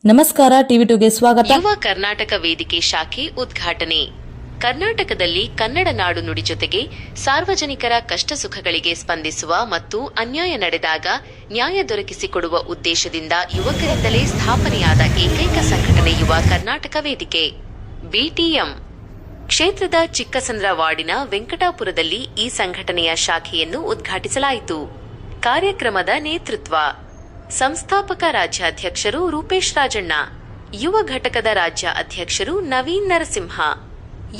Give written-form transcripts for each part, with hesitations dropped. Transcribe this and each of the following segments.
ನಮಸ್ಕಾರ, ಟಿವಿ2ಗೆ ಸ್ವಾಗತ. ಯುವ ಕರ್ನಾಟಕ ವೇದಿಕೆ ಶಾಖೆ ಉದ್ಘಾಟನೆ. ಕರ್ನಾಟಕದಲ್ಲಿ ಕನ್ನಡ ನಾಡು ನುಡಿ ಜೊತೆಗೆ ಸಾರ್ವಜನಿಕರ ಕಷ್ಟ ಸುಖಗಳಿಗೆ ಸ್ಪಂದಿಸುವ ಮತ್ತು ಅನ್ಯಾಯ ನಡೆದಾಗ ನ್ಯಾಯ ದೊರಕಿಸಿಕೊಡುವ ಉದ್ದೇಶದಿಂದ ಯುವಕರಿಂದಲೇ ಸ್ಥಾಪನೆಯಾದ ಏಕೈಕ ಸಂಘಟನೆ ಯುವ ಕರ್ನಾಟಕ ವೇದಿಕೆ ಬಿಟಿಎಂ. ಕ್ಷೇತ್ರದ ಚಿಕ್ಕಸಂದ್ರ ವಾರ್ಡಿನ ವೆಂಕಟಾಪುರದಲ್ಲಿ ಈ ಸಂಘಟನೆಯ ಶಾಖೆಯನ್ನು ಉದ್ಘಾಟಿಸಲಾಯಿತು. ಕಾರ್ಯಕ್ರಮದ ನೇತೃತ್ವ ಸಂಸ್ಥಾಪಕ ರಾಜ್ಯಾಧ್ಯಕ್ಷರು ರೂಪೇಶ್ ರಾಜಣ್ಣ, ಯುವ ಘಟಕದ ರಾಜ್ಯ ಅಧ್ಯಕ್ಷರು ನವೀನ್ ನರಸಿಂಹ,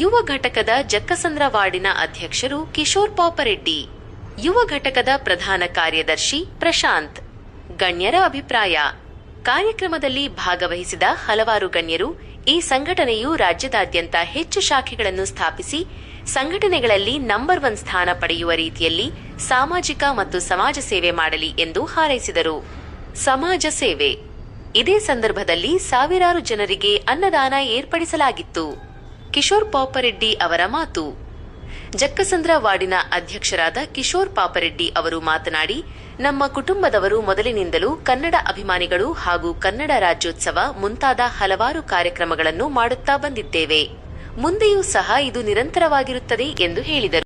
ಯುವ ಘಟಕದ ಜಕ್ಕಸಂದ್ರ ವಾರ್ಡಿನ ಅಧ್ಯಕ್ಷರು ಕಿಶೋರ್ ಪಾಪರೆಡ್ಡಿ, ಯುವ ಘಟಕದ ಪ್ರಧಾನ ಕಾರ್ಯದರ್ಶಿ ಪ್ರಶಾಂತ್. ಗಣ್ಯರ ಅಭಿಪ್ರಾಯ. ಕಾರ್ಯಕ್ರಮದಲ್ಲಿ ಭಾಗವಹಿಸಿದ ಹಲವಾರು ಗಣ್ಯರು ಈ ಸಂಘಟನೆಯು ರಾಜ್ಯದಾದ್ಯಂತ ಹೆಚ್ಚು ಶಾಖೆಗಳನ್ನು ಸ್ಥಾಪಿಸಿ ಸಂಘಟನೆಗಳಲ್ಲಿ ನಂಬರ್ 1 ಸ್ಥಾನ ಪಡೆಯುವ ರೀತಿಯಲ್ಲಿ ಸಾಮಾಜಿಕ ಮತ್ತು ಸಮಾಜ ಸೇವೆ ಮಾಡಲಿ ಎಂದು ಹಾರೈಸಿದರು. ಸಮಾಜ ಸೇವೆ. ಇದೇ ಸಂದರ್ಭದಲ್ಲಿ ಸಾವಿರಾರು ಜನರಿಗೆ ಅನ್ನದಾನ ಏರ್ಪಡಿಸಲಾಗಿತ್ತು. ಕಿಶೋರ್ ಪಾಪರೆಡ್ಡಿ ಅವರ ಮಾತು. ಜಕ್ಕಸಂದ್ರ ವಾರ್ಡಿನ ಅಧ್ಯಕ್ಷರಾದ ಕಿಶೋರ್ ಪಾಪರೆಡ್ಡಿ ಅವರು ಮಾತನಾಡಿ, ನಮ್ಮ ಕುಟುಂಬದವರು ಮೊದಲಿನಿಂದಲೂ ಕನ್ನಡ ಅಭಿಮಾನಿಗಳು ಹಾಗೂ ಕನ್ನಡ ರಾಜ್ಯೋತ್ಸವ ಮುಂತಾದ ಹಲವಾರು ಕಾರ್ಯಕ್ರಮಗಳನ್ನು ಮಾಡುತ್ತಾ ಬಂದಿದ್ದೇವೆ. ಮುಂದೆಯೂ ಸಹ ಇದು ನಿರಂತರವಾಗಿರುತ್ತದೆ ಎಂದು ಹೇಳಿದರು.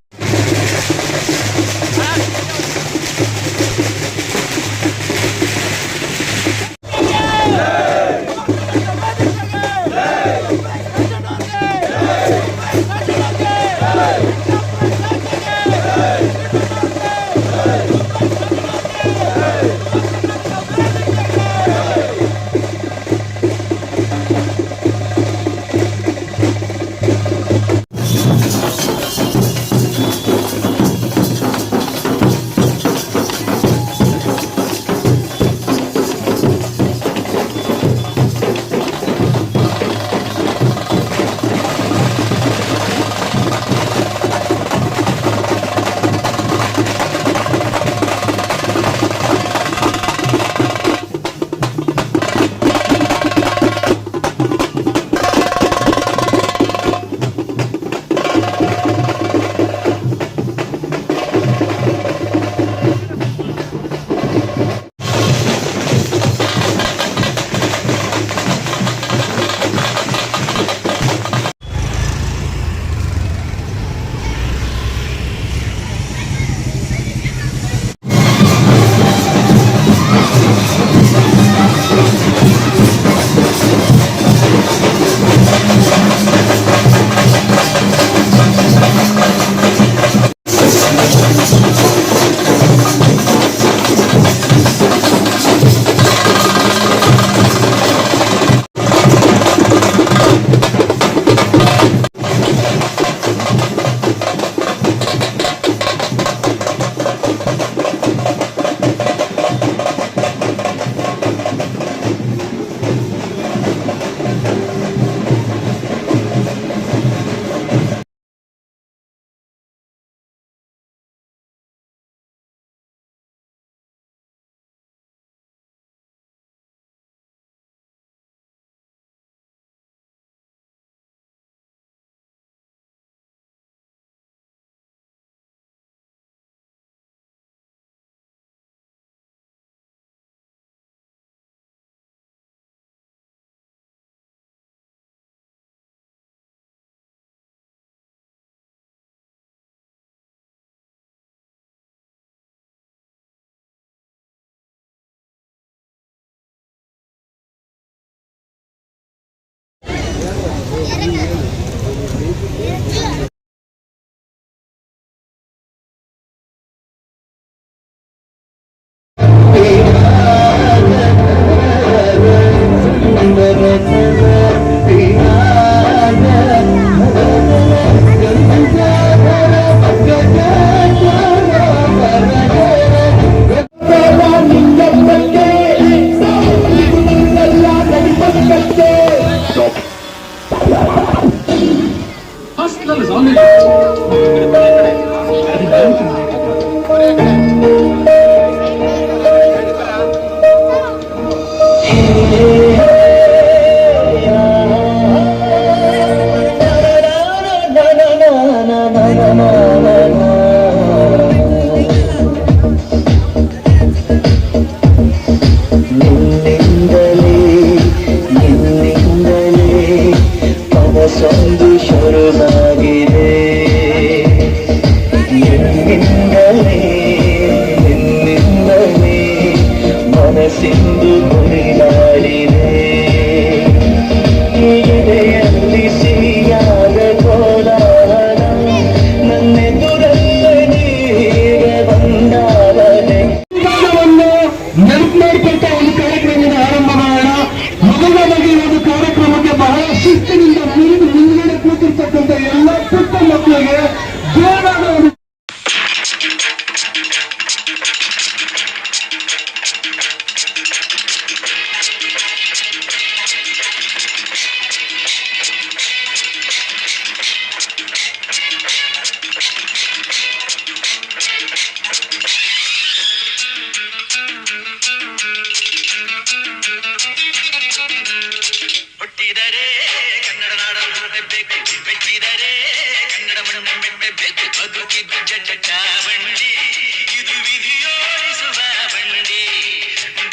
ಎಂದು ಕುಣಿದಾಡಿದೆ ಎದೆಯಲ್ಲಿ ಸಿಹಿಯಾದ ಕೋಲಾಹಲ ನನ್ನೆದುರಲ್ಲೇ ನೀಗೆ ಬಂದಾಗಲೇ ನೆನಪು ಮಾಡಿಕೊಟ್ಟ ಒಂದು ಕಾರ್ಯಕ್ರಮದ ಆರಂಭ ಮಾಡೋಣ. ಮೊದಲನೇದಾಗಿ ಒಂದು ಕಾರ್ಯಕ್ರಮಕ್ಕೆ ಬಹಳ ಶಿಸ್ತಿನಿಂದ ಮುಂದುಗಡೆ ಕೂತಿರ್ತಕ್ಕಂಥ ಎಲ್ಲ ಪುಟ್ಟ ಮಕ್ಕಳಿಗೆ ಜೋರಾದ ಒಂದು ಹುಟ್ಟಿದರೆ ಕನ್ನಡ ನಾಡಲು ಹುಟ್ಟಬೇಕು, ಮೆಚ್ಚಿದರೆ ಕನ್ನಡ ಮಣ್ಣು ಮೆಟ್ಟಬೇಕು. ಬದುಕಿದ್ದು ಜಟ ಬಂಡಿ, ಇದು ವಿಧಿಯೋಡಿಸುವ ಬಂಡಿ.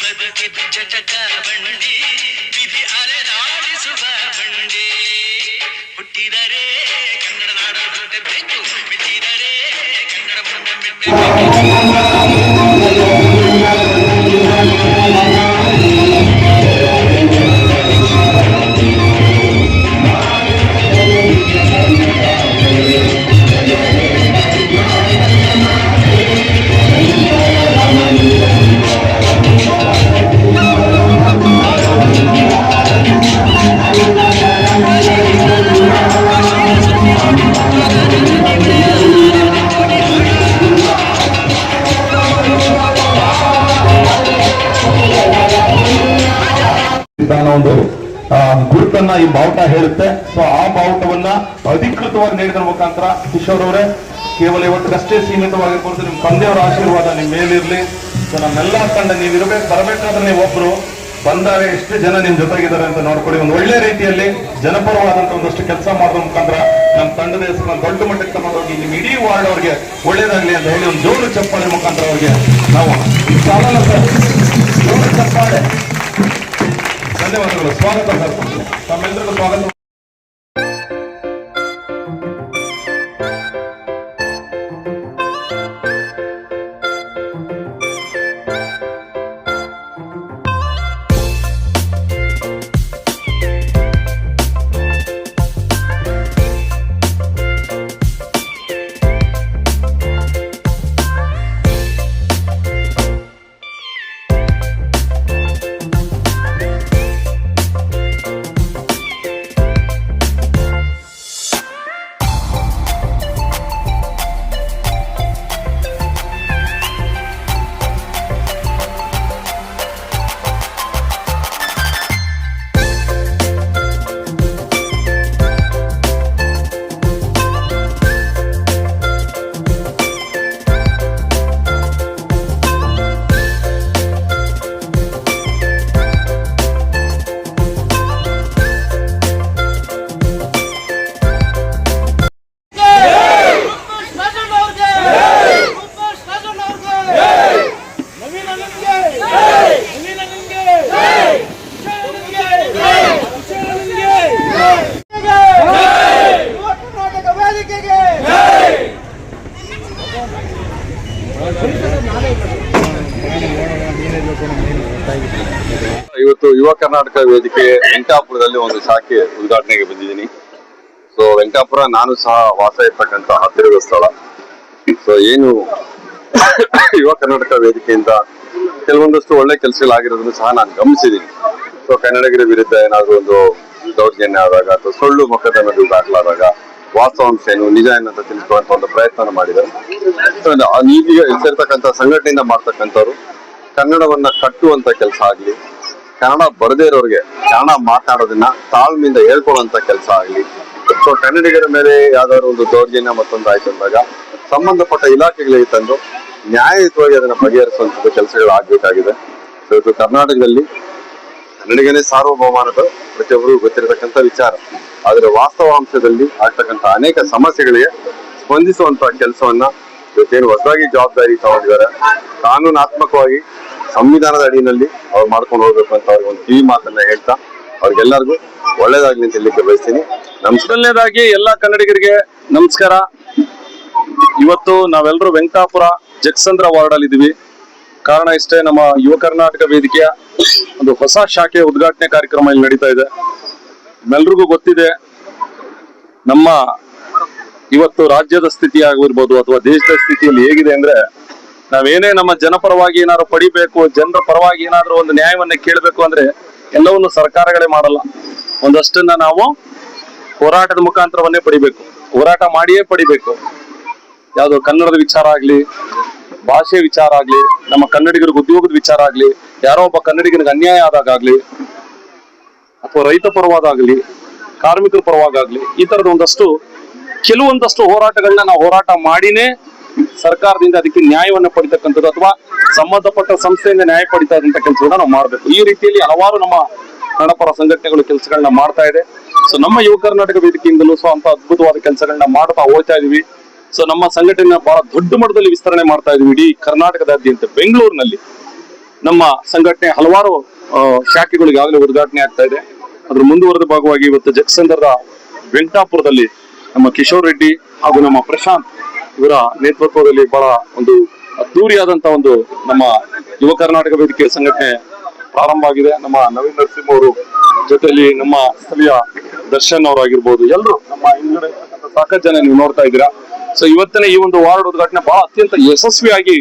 ಬದುಕಿದ್ದು ಜಟ ಬಂಡಿ, ವಿಧಿ ಅಲೆದಾಡಿಸುವ ಬಂಡಿ. ಹುಟ್ಟಿದರೆ ಕನ್ನಡ ನಾಡಲು ಹುಟ್ಟಬೇಕು, ಮೆಚ್ಚಿದರೆ ಕನ್ನಡ ಮಣ್ಣು ಮೆಟ್ಟಬೇಕು. ಒಂದು ಗುರುತನ್ನ ಈ ಬಾವುಟ ಹೇಳುತ್ತೆ. ಸೊ ಆ ಬಾವುಟವನ್ನ ಅಧಿಕೃತವಾಗಿ ನೀಡಿದ್ರ ಮುಖಾಂತರ ಕಿಶೋರ್ ಅವರೇ, ಕೇವಲ ಇವತ್ತಿಗಷ್ಟೇ ಸೀಮಿತವಾಗಿರ್ಬೋದು, ನಿಮ್ ತಂದೆಯವರ ಆಶೀರ್ವಾದ ನಿಮ್ ಮೇಲಿರ್ಲಿ. ಸೊ ನಮ್ಮೆಲ್ಲಾ ತಂಡ ನೀವು ಬರಬೇಕಾದ್ರೆ ನೀವು ಒಬ್ರು ಬಂದಾಗ ಎಷ್ಟು ಜನ ನಿಮ್ ಜೊತೆಗಿದ್ದಾರೆ ಅಂತ ನೋಡ್ಕೊಳ್ಳಿ. ಒಂದು ಒಳ್ಳೆ ರೀತಿಯಲ್ಲಿ ಜನಪರವಾದಂತ ಒಂದಷ್ಟು ಕೆಲಸ ಮಾಡೋದ್ರ ಮುಖಾಂತರ ನಮ್ಮ ತಂಡದ ಹೆಸರನ್ನ ದೊಡ್ಡ ಮಟ್ಟಕ್ಕೆ ತಗೊಂಡೋಗಿ ನಿಮ್ ಇಡೀ ವಾರ್ಡ್ ಅವ್ರಿಗೆ ಒಳ್ಳೇದಾಗ್ಲಿ ಅಂತ ಹೇಳಿ ಒಂದು ಜೋರು ಚಪ್ಪಾಳೆ ಮುಖಾಂತರ ಅವ್ರಿಗೆ ನಾವು ಸಾಲಲ್ಲ ಸರ್, ಜೋರು ಚಪ್ಪಾಳೆ. ಧನ್ಯವಾದಗಳು. ಸ್ವಾಗತ ಸರ್, ತಮ್ಮೆಲ್ಲರಿಗೂ ಸ್ವಾಗತ. ಇವತ್ತು ಯುವ ಕರ್ನಾಟಕ ವೇದಿಕೆ ವೆಂಕಟಾಪುರದಲ್ಲಿ ಒಂದು ಶಾಖೆ ಉದ್ಘಾಟನೆಗೆ ಬಂದಿದ್ದೀನಿ. ಸೊ ವೆಂಕಟಾಪುರ ನಾನು ಸಹ ವಾಸ ಇರ್ತಕ್ಕಂಥ ಹತ್ತಿರದ ಸ್ಥಳ. ಸೊ ಏನು ಯುವ ಕರ್ನಾಟಕ ವೇದಿಕೆಯಿಂದ ಕೆಲವೊಂದಷ್ಟು ಒಳ್ಳೆ ಕೆಲಸಗಳಾಗಿರೋದನ್ನು ಸಹ ನಾನು ಗಮನಿಸಿದ್ದೀನಿ. ಸೊ ಕನ್ನಡಿಗರ ವಿರುದ್ಧ ಏನಾದ್ರು ಒಂದು ದೌರ್ಜನ್ಯ ಆದಾಗ ಅಥವಾ ಸುಳ್ಳು ಮೊಕದ್ದಮೆಗಳು ದಾಖಲಾದಾಗ ವಾಸ್ತವಾಂಶ ಏನು ನಿಜ ಏನಂತ ತಿಳಿಸುವಂತ ಒಂದು ಪ್ರಯತ್ನ ಮಾಡಿದ್ದಾರೆ. ಈಗ ಸೇರ್ತಕ್ಕಂಥ ಸಂಘಟನೆಯಿಂದ ಮಾಡ್ತಕ್ಕಂಥವ್ರು ಕನ್ನಡವನ್ನ ಕಟ್ಟುವಂತ ಕೆಲಸ ಆಗ್ಲಿ, ಕನ್ನಡ ಬರದೇ ಇರೋರಿಗೆ ಕನ್ನಡ ಮಾತನಾಡೋದನ್ನ ತಾಳ್ಮೆಯಿಂದ ಹೇಳ್ಕೊಳ್ಳುವಂತ ಕೆಲಸ ಆಗ್ಲಿ, ಸೊ ಕನ್ನಡಿಗರ ಮೇಲೆ ಯಾವ್ದಾದ್ರು ಒಂದು ದೌರ್ಜನ್ಯ ಮತ್ತೊಂದು ಆಯ್ತು ಅಂದಾಗ ಸಂಬಂಧಪಟ್ಟ ಇಲಾಖೆಗಳಿಗೆ ತಂದು ನ್ಯಾಯಯುತವಾಗಿ ಅದನ್ನ ಬಗೆಹರಿಸುವಂತ ಕೆಲಸಗಳು ಆಗ್ಬೇಕಾಗಿದೆ. ಸೊ ಇದು ಕರ್ನಾಟಕದಲ್ಲಿ ಕನ್ನಡಿಗನೇ ಸಾರ್ವಭೌಮಾನದ ಪ್ರತಿಯೊಬ್ಬರಿಗೂ ಗೊತ್ತಿರತಕ್ಕಂಥ ವಿಚಾರ. ಆದ್ರೆ ವಾಸ್ತವಾಂಶದಲ್ಲಿ ಆಗ್ತಕ್ಕಂಥ ಅನೇಕ ಸಮಸ್ಯೆಗಳಿಗೆ ಸ್ಪಂದಿಸುವಂತ ಕೆಲಸವನ್ನ ಇವತ್ತೇನು ಹೊಸದಾಗಿ ಜವಾಬ್ದಾರಿ ತಗೊಂಡಿದ್ದಾರೆ, ಕಾನೂನಾತ್ಮಕವಾಗಿ ಸಂವಿಧಾನದ ಅಡಿಯಲ್ಲಿ ಅವ್ರು ಮಾಡ್ಕೊಂಡು ಹೋಗ್ಬೇಕು ಅಂತ ಅವ್ರಿಗೆ ಒಂದು ಕಿವಿ ಮಾತನ್ನ ಹೇಳ್ತಾ ಅವ್ರಿಗೆಲ್ಲರಿಗೂ ಒಳ್ಳೇದಾಗ್ಲಿ ಅಂತ ಹೇಳಲಿಕ್ಕೆ ಬಯಸ್ತೀನಿ. ಮೊದಲನೇದಾಗಿ ಎಲ್ಲಾ ಕನ್ನಡಿಗರಿಗೆ ನಮಸ್ಕಾರ. ಇವತ್ತು ನಾವೆಲ್ಲರೂ ವೆಂಕಟಾಪುರ ಜಗಸಂದ್ರ ವಾರ್ಡ್ ಅಲ್ಲಿ ಇದೀವಿ. ಕಾರಣ ಇಷ್ಟೇ, ನಮ್ಮ ಯುವ ಕರ್ನಾಟಕ ವೇದಿಕೆಯ ಒಂದು ಹೊಸ ಶಾಖೆ ಉದ್ಘಾಟನೆ ಕಾರ್ಯಕ್ರಮ ಇಲ್ಲಿ ನಡೀತಾ ಇದೆ. ನಮ್ಮೆಲ್ರಿಗೂ ಗೊತ್ತಿದೆ, ನಮ್ಮ ಇವತ್ತು ರಾಜ್ಯದ ಸ್ಥಿತಿ ಆಗಿರ್ಬೋದು ಅಥವಾ ದೇಶದ ಸ್ಥಿತಿಯಲ್ಲಿ ಹೇಗಿದೆ ಅಂದ್ರೆ, ನಾವೇನೇ ನಮ್ಮ ಜನಪರವಾಗಿ ಏನಾದ್ರು ಪಡಿಬೇಕು, ಜನರ ಪರವಾಗಿ ಏನಾದ್ರು ಒಂದು ನ್ಯಾಯವನ್ನ ಕೇಳಬೇಕು ಅಂದ್ರೆ ಎಲ್ಲವನ್ನು ಸರ್ಕಾರಗಳೇ ಮಾಡಲ್ಲ. ಒಂದಷ್ಟನ್ನ ನಾವು ಹೋರಾಟದ ಮುಖಾಂತರವನ್ನೇ ಪಡಿಬೇಕು, ಹೋರಾಟ ಮಾಡಿಯೇ ಪಡಿಬೇಕು. ಯಾವ್ದು ಕನ್ನಡದ ವಿಚಾರ ಆಗ್ಲಿ, ಭಾಷೆ ವಿಚಾರ ಆಗ್ಲಿ, ನಮ್ಮ ಕನ್ನಡಿಗರಿಗೆ ಉದ್ಯೋಗದ ವಿಚಾರ ಆಗ್ಲಿ, ಯಾರೋ ಒಬ್ಬ ಕನ್ನಡಿಗನಿಗೆ ಅನ್ಯಾಯ ಆದಾಗಲಿ, ಅಥವಾ ರೈತ ಪರವಾದಾಗ್ಲಿ, ಕಾರ್ಮಿಕರ ಪರವಾಗಲಿ, ಈ ತರದ ಕೆಲವೊಂದಷ್ಟು ಹೋರಾಟಗಳನ್ನ ನಾವು ಹೋರಾಟ ಮಾಡಿನೇ ಸರ್ಕಾರದಿಂದ ಅದಕ್ಕೆ ನ್ಯಾಯವನ್ನ ಪಡಿತಕ್ಕಂಥದ್ದು ಅಥವಾ ಸಂಬಂಧಪಟ್ಟ ಸಂಸ್ಥೆಯಿಂದ ನ್ಯಾಯ ಪಡಿತಾ ಇದ್ದಂತ ಕೆಲಸಗಳನ್ನ ನಾವು ಮಾಡ್ಬೇಕು. ಈ ರೀತಿಯಲ್ಲಿ ಹಲವಾರು ನಮ್ಮ ಕನ್ನಡಪರ ಸಂಘಟನೆಗಳು ಕೆಲಸಗಳನ್ನ ಮಾಡ್ತಾ ಇದೆ. ಸೊ ನಮ್ಮ ಯುವ ಕರ್ನಾಟಕ ವೇದಿಕೆಯಿಂದಲೂ ಸೊ ಅಂತ ಅದ್ಭುತವಾದ ಕೆಲಸಗಳನ್ನ ಮಾಡ್ತಾ ಹೋಗ್ತಾ ಇದೀವಿ. ಸೊ ನಮ್ಮ ಸಂಘಟನೆ ಬಹಳ ದೊಡ್ಡ ಮಟ್ಟದಲ್ಲಿ ವಿಸ್ತರಣೆ ಮಾಡ್ತಾ ಇದೀವಿ. ಇಡೀ ಕರ್ನಾಟಕದಾದ್ಯಂತ ಬೆಂಗಳೂರಿನಲ್ಲಿ ನಮ್ಮ ಸಂಘಟನೆ ಹಲವಾರು ಶಾಖೆಗಳು ಈಗಾಗಲೇ ಉದ್ಘಾಟನೆ ಆಗ್ತಾ ಇದೆ. ಅದ್ರ ಮುಂದುವರೆದ ಭಾಗವಾಗಿ ಇವತ್ತು ಜಗಸಂದ್ರದ ವೆಂಕಟಾಪುರದಲ್ಲಿ ನಮ್ಮ ಕಿಶೋರ್ ರೆಡ್ಡಿ ಹಾಗೂ ನಮ್ಮ ಪ್ರಶಾಂತ್ ಇವರ ನೇತೃತ್ವದಲ್ಲಿ ಬಹಳ ಒಂದು ಅದ್ದೂರಿಯಾದಂತ ಒಂದು ನಮ್ಮ ಯುವ ಕರ್ನಾಟಕ ವೇದಿಕೆ ಸಂಘಟನೆ ಪ್ರಾರಂಭ ಆಗಿದೆ. ನಮ್ಮ ನವೀನ್ ನರಸಿಂಹ ಅವರು ಜೊತೆಯಲ್ಲಿ ನಮ್ಮ ಸ್ಥಳೀಯ ದರ್ಶನ್ ಅವರಾಗಿರ್ಬೋದು, ಎಲ್ಲರೂ ನಮ್ಮ ಹಿಂದುಗಡೆ ಸಾಕಷ್ಟು ಜನ ನೀವು ನೋಡ್ತಾ ಇದ್ದೀರಾ. ಸೊ ಇವತ್ತಿನ ಈ ಒಂದು ವಾರ್ಡ್ ಉದ್ಘಾಟನೆ ಬಹಳ ಅತ್ಯಂತ ಯಶಸ್ವಿಯಾಗಿ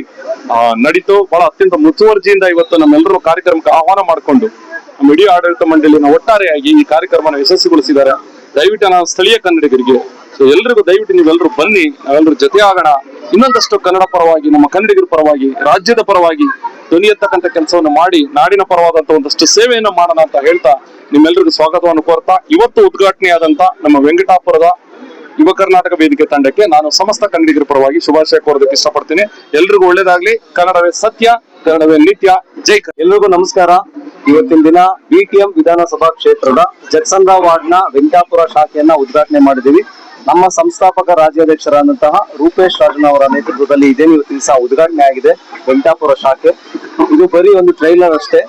ನಡೀತು. ಬಹಳ ಅತ್ಯಂತ ಮುತುವರ್ಜಿಯಿಂದ ಇವತ್ತು ನಮ್ಮೆಲ್ಲರೂ ಕಾರ್ಯಕ್ರಮಕ್ಕೆ ಆಹ್ವಾನ ಮಾಡಿಕೊಂಡು ನಮ್ಮ ಇಡೀ ಆಡಳಿತ ಮಂಡಳಿನ ಒಟ್ಟಾರೆಯಾಗಿ ಈ ಕಾರ್ಯಕ್ರಮನ ಯಶಸ್ವಿಗೊಳಿಸಿದ್ದಾರೆ. ದಯವಿಟ್ಟು ನಾವು ಸ್ಥಳೀಯ ಕನ್ನಡಿಗರಿಗೆ ಸೊ ಎಲ್ರಿಗೂ ದಯವಿಟ್ಟು ನೀವೆಲ್ಲರೂ ಬನ್ನಿ, ನಾವೆಲ್ಲರೂ ಜೊತೆ ಆಗೋಣ. ಇನ್ನೊಂದಷ್ಟು ಕನ್ನಡ ಪರವಾಗಿ, ನಮ್ಮ ಕನ್ನಡಿಗರ ಪರವಾಗಿ, ರಾಜ್ಯದ ಪರವಾಗಿ ಧ್ವನಿ ಎತ್ತಕ್ಕಂಥ ಕೆಲಸವನ್ನು ಮಾಡಿ ನಾಡಿನ ಪರವಾದಂತ ಒಂದಷ್ಟು ಸೇವೆಯನ್ನು ಮಾಡೋಣ ಅಂತ ಹೇಳ್ತಾ ನಿಮ್ಮೆಲ್ಲರಿಗೂ ಸ್ವಾಗತವನ್ನು ಕೋರ್ತಾ ಇವತ್ತು ಉದ್ಘಾಟನೆಯಾದಂತ ನಮ್ಮ ವೆಂಕಟಾಪುರದ ಯುವ ಕರ್ನಾಟಕ ವೇದಿಕೆ ತಂಡಕ್ಕೆ ನಾನು ಸಮಸ್ತ ಕನ್ನಡಿಗರ ಪರವಾಗಿ ಶುಭಾಶಯ ಕೋರೋದಕ್ಕೆ ಇಷ್ಟಪಡ್ತೀನಿ. ಎಲ್ರಿಗೂ ಒಳ್ಳೇದಾಗ್ಲಿ. ಕನ್ನಡವೇ ಸತ್ಯ, ಕನ್ನಡವೇ ನಿತ್ಯ. ಜೈ ಕನ್ನಡ. ಎಲ್ರಿಗೂ ನಮಸ್ಕಾರ. ಇವತ್ತಿನ ದಿನ BTM ವಿಧಾನಸಭಾ ಕ್ಷೇತ್ರದ ಜಗಸಂದ್ರ ವಾರ್ಡ್ನ ವೆಂಕಟಾಪುರ ಶಾಖೆಯನ್ನ ಉದ್ಘಾಟನೆ ಮಾಡಿದೀವಿ. ನಮ್ಮ ಸಂಸ್ಥಾಪಕ ರಾಜ್ಯಾಧ್ಯಕ್ಷರಾದಂತಹ ರೂಪೇಶ್ ರಾಜನ್ ಅವರ ನೇತೃತ್ವದಲ್ಲಿ ಇದೇ ಇವತ್ತಿನ ದಿವಸ ಉದ್ಘಾಟನೆ ಆಗಿದೆ ವೆಂಕಟಾಪುರ ಶಾಖೆ. ಇದು ಬರೀ ಒಂದು ಟ್ರೈಲರ್ ಅಷ್ಟೇ.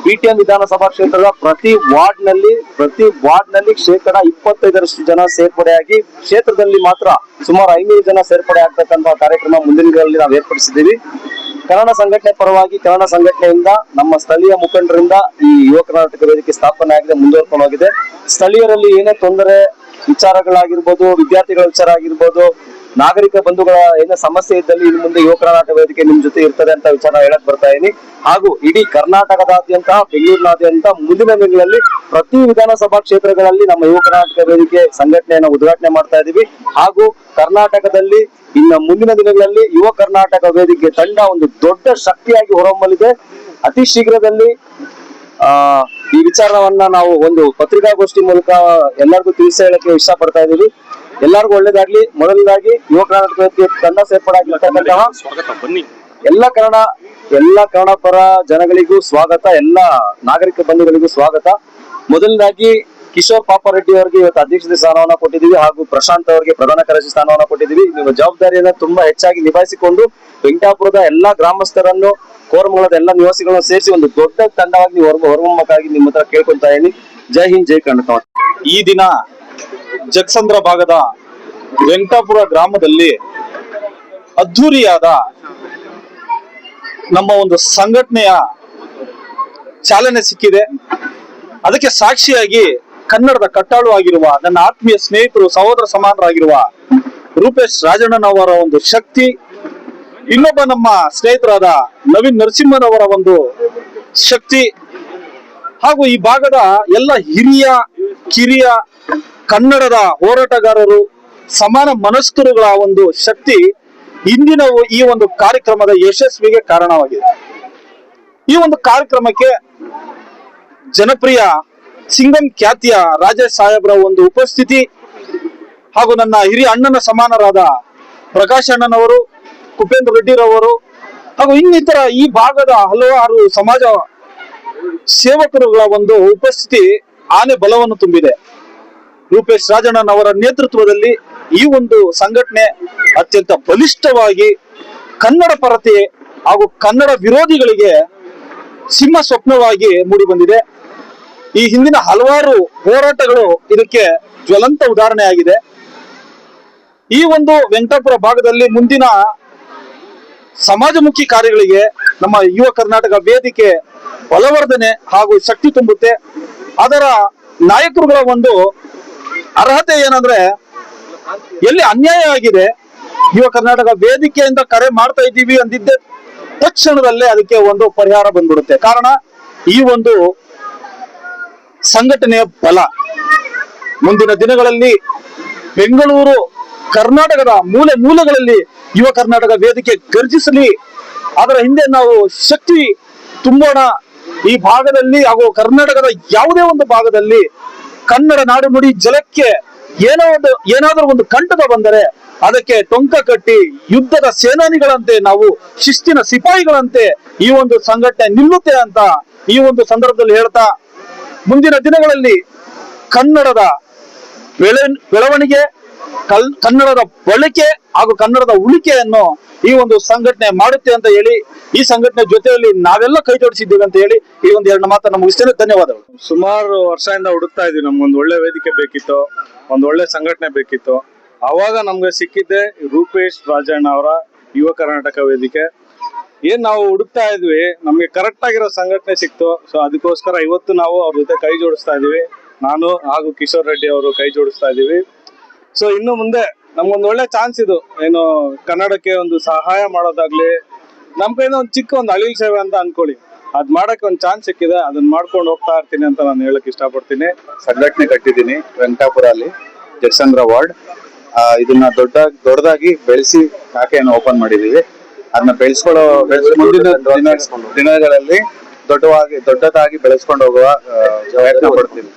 BTM ವಿಧಾನಸಭಾ ಕ್ಷೇತ್ರದ ಪ್ರತಿ ವಾರ್ಡ್ ನಲ್ಲಿ ಶೇಕಡ 25% ಜನ ಸೇರ್ಪಡೆಯಾಗಿ ಕ್ಷೇತ್ರದಲ್ಲಿ ಮಾತ್ರ ಸುಮಾರು 500 ಜನ ಸೇರ್ಪಡೆ ಆಗ್ತಕ್ಕಂತಹ ಕಾರ್ಯಕ್ರಮ ಮುಂದಿನ ದಿನಗಳಲ್ಲಿ ನಾವು ಏರ್ಪಡಿಸಿದ್ದೀವಿ. ಕನ್ನಡ ಸಂಘಟನೆ ಪರವಾಗಿ, ಕನ್ನಡ ಸಂಘಟನೆಯಿಂದ, ನಮ್ಮ ಸ್ಥಳೀಯ ಮುಖಂಡರಿಂದ ಈ ಯುವ ಕರ್ನಾಟಕ ವೇದಿಕೆ ಸ್ಥಾಪನೆ ಆಗಿದೆ, ಮುಂದುವರ್ಕೊಂಡು ಹೋಗಿದೆ. ಸ್ಥಳೀಯರಲ್ಲಿ ಏನೇ ತೊಂದರೆ ವಿಚಾರಗಳಾಗಿರ್ಬೋದು, ವಿದ್ಯಾರ್ಥಿಗಳ ವಿಚಾರ ಆಗಿರ್ಬೋದು, ನಾಗರಿಕ ಬಂಧುಗಳ ಏನೇ ಸಮಸ್ಯೆ ಇದ್ದಲ್ಲಿ ಇನ್ನು ಮುಂದೆ ಯುವ ಕರ್ನಾಟಕ ವೇದಿಕೆ ನಿಮ್ ಜೊತೆ ಇರ್ತದೆ ಅಂತ ವಿಚಾರ ಹೇಳಕ್ ಬರ್ತಾ ಇದೀನಿ. ಹಾಗೂ ಇಡೀ ಕರ್ನಾಟಕದಾದ್ಯಂತ, ಬೆಂಗಳೂರಿನಾದ್ಯಂತ ಮುಂದಿನ ದಿನಗಳಲ್ಲಿ ಪ್ರತಿ ವಿಧಾನಸಭಾ ಕ್ಷೇತ್ರಗಳಲ್ಲಿ ನಮ್ಮ ಯುವ ಕರ್ನಾಟಕ ವೇದಿಕೆ ಸಂಘಟನೆಯನ್ನ ಉದ್ಘಾಟನೆ ಮಾಡ್ತಾ ಇದೀವಿ. ಹಾಗೂ ಕರ್ನಾಟಕದಲ್ಲಿ ಇನ್ನು ಮುಂದಿನ ದಿನಗಳಲ್ಲಿ ಯುವ ಕರ್ನಾಟಕ ವೇದಿಕೆ ತಂಡ ಒಂದು ದೊಡ್ಡ ಶಕ್ತಿಯಾಗಿ ಹೊರಹೊಮ್ಮಲಿದೆ. ಅತಿ ಶೀಘ್ರದಲ್ಲಿ ಈ ವಿಚಾರವನ್ನ ನಾವು ಒಂದು ಪತ್ರಿಕಾಗೋಷ್ಠಿ ಮೂಲಕ ಎಲ್ಲರಿಗೂ ತಿಳಿಸಿ ಹೇಳಕ್ಕೆ ಇಷ್ಟ ಪಡ್ತಾ ಇದೀವಿ. ಎಲ್ಲರಿಗೂ ಒಳ್ಳೇದಾಗ್ಲಿ. ಮೊದಲನೇದಾಗಿ ಯುವ ಕರ್ನಾಟಕ ವೇದಿಕೆ ತಂಡ ಸೇರ್ಪಡೆಯಾಗಿರ್ತಕ್ಕಂತಹ ಎಲ್ಲ ಕನ್ನಡ ಪರ ಜನಗಳಿಗೂ ಸ್ವಾಗತ, ಎಲ್ಲ ನಾಗರಿಕ ಬಂಧುಗಳಿಗೂ ಸ್ವಾಗತ. ಮೊದಲನೇದಾಗಿ ಕಿಶೋರ್ ಪಾಪಾರೆಡ್ಡಿ ಅವರಿಗೆ ಇವತ್ತು ಅಧ್ಯಕ್ಷತೆ ಸ್ಥಾನವನ್ನ ಕೊಟ್ಟಿದ್ದೀವಿ, ಹಾಗೂ ಪ್ರಶಾಂತ್ ಅವರಿಗೆ ಪ್ರಧಾನ ಕಾರ್ಯದರ್ಶಿ ಸ್ಥಾನವನ್ನ ಕೊಟ್ಟಿದ್ದೀವಿ. ನಿಮ್ಮ ಜವಾಬ್ದಾರಿಯನ್ನ ತುಂಬಾ ಹೆಚ್ಚಾಗಿ ನಿಭಾಯಿಸಿಕೊಂಡು ವೆಂಕಟಾಪುರದ ಎಲ್ಲಾ ಗ್ರಾಮಸ್ಥರನ್ನು, ಕೋರಮಂಗಲದ ಎಲ್ಲಾ ನಿವಾಸಿಗಳನ್ನು ಸೇರಿಸಿ ಒಂದು ದೊಡ್ಡ ತಂಡವಾಗಿ ನೀವು ಹೊರಹೊಮ್ಮಕ್ಕಾಗಿ ನಿಮ್ಮ ಹತ್ರ ಕೇಳ್ಕೊಳ್ತಾ ಇದೀನಿ. ಜೈ ಹಿಂದ್, ಜೈ ಕರ್ನಾಟಕ. ಈ ದಿನ ಜಗಸಂದ್ರ ಭಾಗದ ವೆಂಕಟಾಪುರ ಗ್ರಾಮದಲ್ಲಿ ಅದ್ಧೂರಿಯಾದ ನಮ್ಮ ಒಂದು ಸಂಘಟನೆಯ ಚಾಲನೆ ಸಿಕ್ಕಿದೆ. ಅದಕ್ಕೆ ಸಾಕ್ಷಿಯಾಗಿ ಕನ್ನಡದ ಕಟ್ಟಾಳು ಆಗಿರುವ ನನ್ನ ಆತ್ಮೀಯ ಸ್ನೇಹಿತರು, ಸಹೋದರ ಸಮಾನರಾಗಿರುವ ರೂಪೇಶ್ ರಾಜಣ್ಣನವರ ಒಂದು ಶಕ್ತಿ, ಇನ್ನೊಬ್ಬ ನಮ್ಮ ಸ್ನೇಹಿತರಾದ ನವೀನ್ ನರಸಿಂಹನವರ ಒಂದು ಶಕ್ತಿ, ಹಾಗೂ ಈ ಭಾಗದ ಎಲ್ಲ ಹಿರಿಯ ಕಿರಿಯ ಕನ್ನಡದ ಹೋರಾಟಗಾರರು, ಸಮಾನ ಮನಸ್ಕರುಗಳ ಒಂದು ಶಕ್ತಿ ಇಂದಿನ ಈ ಒಂದು ಕಾರ್ಯಕ್ರಮದ ಯಶಸ್ವಿಗೆ ಕಾರಣವಾಗಿದೆ. ಈ ಒಂದು ಕಾರ್ಯಕ್ರಮಕ್ಕೆ ಜನಪ್ರಿಯ ಸಿಂಗಂ ಖ್ಯಾತಿಯ ರಾಜೇಶ್ ಸಾಹೇಬ್ರ ಒಂದು ಉಪಸ್ಥಿತಿ, ಹಾಗೂ ನನ್ನ ಹಿರಿಯ ಅಣ್ಣನ ಸಮಾನರಾದ ಪ್ರಕಾಶ್ ಅಣ್ಣನವರು, ಕುಪೇಂದ್ರ ರೆಡ್ಡಿರವರು, ಹಾಗೂ ಇನ್ನಿತರ ಈ ಭಾಗದ ಹಲವಾರು ಸಮಾಜ ಸೇವಕರುಗಳ ಒಂದು ಉಪಸ್ಥಿತಿ ಆನೆ ಬಲವನ್ನು ತುಂಬಿದೆ. ರೂಪೇಶ್ ರಾಜಣ್ಣನವರ ನೇತೃತ್ವದಲ್ಲಿ ಈ ಒಂದು ಸಂಘಟನೆ ಅತ್ಯಂತ ಬಲಿಷ್ಠವಾಗಿ ಕನ್ನಡ ಪರತೆ ಹಾಗೂ ಕನ್ನಡ ವಿರೋಧಿಗಳಿಗೆ ಸಿಂಹ ಸ್ವಪ್ನವಾಗಿ ಮೂಡಿ ಬಂದಿದೆ. ಈ ಹಿಂದಿನ ಹಲವಾರು ಹೋರಾಟಗಳು ಇದಕ್ಕೆ ಜ್ವಲಂತ ಉದಾಹರಣೆ ಆಗಿದೆ. ಈ ಒಂದು ವೆಂಕಟಾಪುರ ಭಾಗದಲ್ಲಿ ಮುಂದಿನ ಸಮಾಜಮುಖಿ ಕಾರ್ಯಗಳಿಗೆ ನಮ್ಮ ಯುವ ಕರ್ನಾಟಕ ವೇದಿಕೆ ಬಲವರ್ಧನೆ ಹಾಗೂ ಶಕ್ತಿ ತುಂಬುತ್ತೆ. ಅದರ ನಾಯಕರುಗಳ ಒಂದು ಅರ್ಹತೆ ಏನಂದ್ರೆ, ಎಲ್ಲಿ ಅನ್ಯಾಯ ಆಗಿದೆ ಯುವ ಕರ್ನಾಟಕ ವೇದಿಕೆಯಿಂದ ಕರೆ ಮಾಡ್ತಾ ಇದ್ದೀವಿ ಅಂದಿದ್ದೆ ತಕ್ಷಣದಲ್ಲೇ ಅದಕ್ಕೆ ಒಂದು ಪರಿಹಾರ ಬಂದ್ಬಿಡುತ್ತೆ. ಕಾರಣ ಈ ಒಂದು ಸಂಘಟನೆಯ ಬಲ. ಮುಂದಿನ ದಿನಗಳಲ್ಲಿ ಬೆಂಗಳೂರು, ಕರ್ನಾಟಕದ ಮೂಲೆ ಮೂಲೆಗಳಲ್ಲಿ ಯುವ ಕರ್ನಾಟಕ ವೇದಿಕೆ ಗರ್ಜಿಸಲಿ. ಅದರ ಹಿಂದೆ ನಾವು ಶಕ್ತಿ ತುಂಬೋಣ. ಈ ಭಾಗದಲ್ಲಿ ಹಾಗೂ ಕರ್ನಾಟಕದ ಯಾವುದೇ ಒಂದು ಭಾಗದಲ್ಲಿ ಕನ್ನಡ ನಾಡು ನುಡಿ ಜಲಕ್ಕೆ ಏನಾದರೂ ಒಂದು ಕಂಟಕ ಬಂದರೆ ಅದಕ್ಕೆ ಟೊಂಕ ಕಟ್ಟಿ ಯುದ್ಧದ ಸೇನಾನಿಗಳಂತೆ, ನಾವು ಶಿಸ್ತಿನ ಸಿಪಾಯಿಗಳಂತೆ ಈ ಒಂದು ಸಂಘಟನೆ ನಿಲ್ಲುತ್ತೆ ಅಂತ ಈ ಒಂದು ಸಂದರ್ಭದಲ್ಲಿ ಹೇಳ್ತಾ, ಮುಂದಿನ ದಿನಗಳಲ್ಲಿ ಕನ್ನಡದ ಬೆಳವಣಿಗೆ, ಕನ್ನಡದ ಬಳಕೆ ಹಾಗೂ ಕನ್ನಡದ ಉಳಿಕೆಯನ್ನು ಈ ಒಂದು ಸಂಘಟನೆ ಮಾಡುತ್ತೆ ಅಂತ ಹೇಳಿ, ಈ ಸಂಘಟನೆ ಜೊತೆಯಲ್ಲಿ ನಾವೆಲ್ಲ ಕೈ ಜೋಡಿಸಿದ್ದೇವೆ ಅಂತ ಹೇಳಿ ಈ ಒಂದು ಎರಡು ಮಾತನ್ನು ಮುಗಿಸ್ತೇನೆ. ಧನ್ಯವಾದಗಳು. ಸುಮಾರು ವರ್ಷದಿಂದ ಹುಡುಕ್ತಾ ಇದೀವಿ. ನಮ್ಗೊಂದು ಒಳ್ಳೆ ವೇದಿಕೆ ಬೇಕಿತ್ತು, ಒಂದು ಒಳ್ಳೆ ಸಂಘಟನೆ ಬೇಕಿತ್ತು. ಅವಾಗ ನಮ್ಗೆ ಸಿಕ್ಕಿದ್ದೆ ರೂಪೇಶ್ ರಾಜಣ್ಣ ಅವರ ಯುವ ಕರ್ನಾಟಕ ವೇದಿಕೆ. ಏನ್ ನಾವು ಹುಡುಕ್ತಾ ಇದ್ವಿ, ನಮ್ಗೆ ಕರೆಕ್ಟ್ ಆಗಿರೋ ಸಂಘಟನೆ ಸಿಕ್ತು. ಸೊ ಅದಕ್ಕೋಸ್ಕರ ಇವತ್ತು ನಾವು ಅವ್ರ ಜೊತೆ ಕೈ ಜೋಡಿಸ್ತಾ ಇದೀವಿ. ನಾನು ಹಾಗೂ ಕಿಶೋರ್ ರೆಡ್ಡಿ ಅವರು ಕೈ ಜೋಡಿಸ್ತಾ ಇದೀವಿ. ಸೊ ಇನ್ನು ಮುಂದೆ ನಮ್ಗೊಂದು ಒಳ್ಳೆ ಚಾನ್ಸ್ ಇದು, ಏನು ಕನ್ನಡಕ್ಕೆ ಒಂದು ಸಹಾಯ ಮಾಡೋದಾಗ್ಲಿ, ನಮ್ ಕೈಯಿಂದ ಒಂದು ಚಿಕ್ಕ ಒಂದು ಅಳಿಲ್ ಸೇವೆ ಅಂತ ಅನ್ಕೊಳ್ಳಿ, ಅದ್ ಮಾಡಕ್ಕೆ ಒಂದು ಚಾನ್ಸ್ ಸಿಕ್ಕಿದೆ. ಅದನ್ನ ಮಾಡ್ಕೊಂಡು ಹೋಗ್ತಾ ಇರ್ತೀನಿ ಅಂತ ನಾನು ಹೇಳಕ್ ಇಷ್ಟಪಡ್ತೀನಿ. ಸಂಘಟನೆ ಕಟ್ಟಿದ್ದೀನಿ ವೆಂಕಟಾಪುರ ಅಲ್ಲಿ, ಜಯಚಂದ್ರ ವಾರ್ಡ್. ಇದನ್ನ ದೊಡ್ಡದಾಗಿ ಬೆಳೆಸಿ ಶಾಖೆಯನ್ನು ಓಪನ್ ಮಾಡಿದೀವಿ. ಅದನ್ನ ಮುಂದಿನ ದಿನಗಳಲ್ಲಿ ದೊಡ್ಡದಾಗಿ ಬೆಳೆಸ್ಕೊಂಡು ಹೋಗುವ ಪ್ರಯತ್ನ ಪಡ್ತೀನಿ.